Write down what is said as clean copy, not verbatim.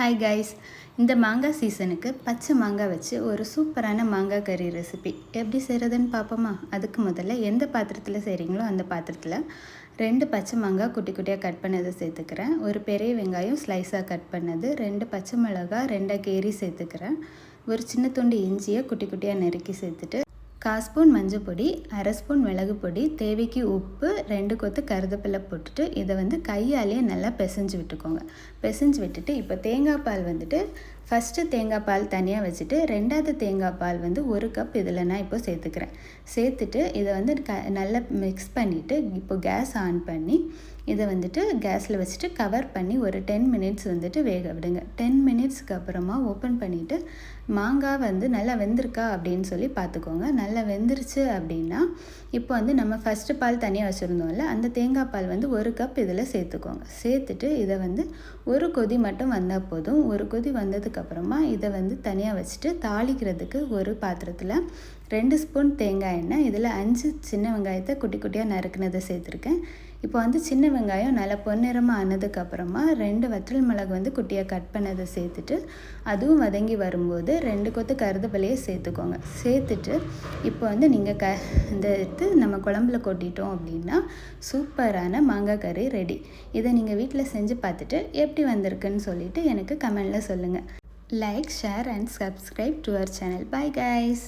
Hi guys, இந்த மாங்காய் சீசனுக்கு பச்சை மாங்காய் வச்சு ஒரு சூப்பரான மாங்காய் கறி ரெசிபி எப்படி செய்கிறதுன்னு பார்ப்போமா. அதுக்கு முதல்ல எந்த பாத்திரத்தில் செய்கிறீங்களோ அந்த பாத்திரத்தில் 2 பச்சை மாங்காய் குட்டி குட்டியாக கட் பண்ணதை சேர்த்துக்கிறேன். ஒரு பெரிய வெங்காயம் ஸ்லைஸாக கட் பண்ணது, 2 பச்சை மிளகாய் 2 கீரி சேர்த்துக்கிறேன். ஒரு சின்ன துண்டு இஞ்சியை குட்டி குட்டியாக நறுக்கி சேர்த்துட்டு 1/4 ஸ்பூன் மஞ்சள் பொடி, 1/2 ஸ்பூன் மிளகு பொடி, தேவைக்கு உப்பு, 2 கொத்து கருவேப்பிலை போட்டுட்டு இதை கையாலேயே நல்லா பிசைஞ்சு விட்டுக்கோங்க. பிசைஞ்சு விட்டுட்டு இப்போ தேங்காய் பால் ஃபஸ்ட்டு தேங்காய் பால் தனியாக வச்சுட்டு 2வது தேங்காய் பால் 1 கப் இதில் நான் இப்போ சேர்த்துக்கிறேன். சேர்த்துட்டு இதை நல்லா மிக்ஸ் பண்ணிவிட்டு இப்போ கேஸ் ஆன் பண்ணி இதை கேஸில் வச்சுட்டு கவர் பண்ணி ஒரு 10 மினிட்ஸ் வேக விடுங்க. 10 மினிட்ஸ்க்கு அப்புறமா ஓப்பன் பண்ணிவிட்டு மாங்காய் நல்லா வெந்திருக்கா அப்படின்னு சொல்லி பார்த்துக்கோங்க. நல்லா வெந்துருச்சு அப்படின்னா இப்போ நம்ம ஃபஸ்ட்டு பால் தனியாக வச்சுருந்தோம்ல, அந்த தேங்காய் பால் 1 கப் இதில் சேர்த்துக்கோங்க. சேர்த்துட்டு இதை ஒரு கொதி மட்டும் வந்தால் போதும். ஒரு கொதி வந்ததுக்கப்புறமா இதை தனியாக வச்சுட்டு தாளிக்கிறதுக்கு ஒரு பாத்திரத்தில் 2 ஸ்பூன் தேங்காய் எண்ணெய், இதில் 5 சின்ன வெங்காயத்தை குட்டி குட்டியாக நறுக்குனதை சேர்த்துருக்கேன். இப்போ சின்ன வெங்காயம் நல்லா பொன்னிறமாக ஆனதுக்கப்புறமா 2 வற்றல் மிளகு குட்டியாக கட் பண்ணதை சேர்த்துட்டு அதுவும் வதங்கி வரும்போது 2 கொத்து கருவேப்பிலையை சேர்த்துக்கோங்க. சேர்த்துட்டு இப்போ நீங்கள் இந்த எடுத்து நம்ம குழம்புல கொட்டிட்டோம் அப்படின்னா சூப்பரான மாங்காய் கறி ரெடி. இதை நீங்கள் வீட்டில் செஞ்சு பார்த்துட்டு எப்படி வந்திருக்குன்னு சொல்லிவிட்டு எனக்கு கமெண்டில் சொல்லுங்கள். Like, share and subscribe to our channel. Bye guys.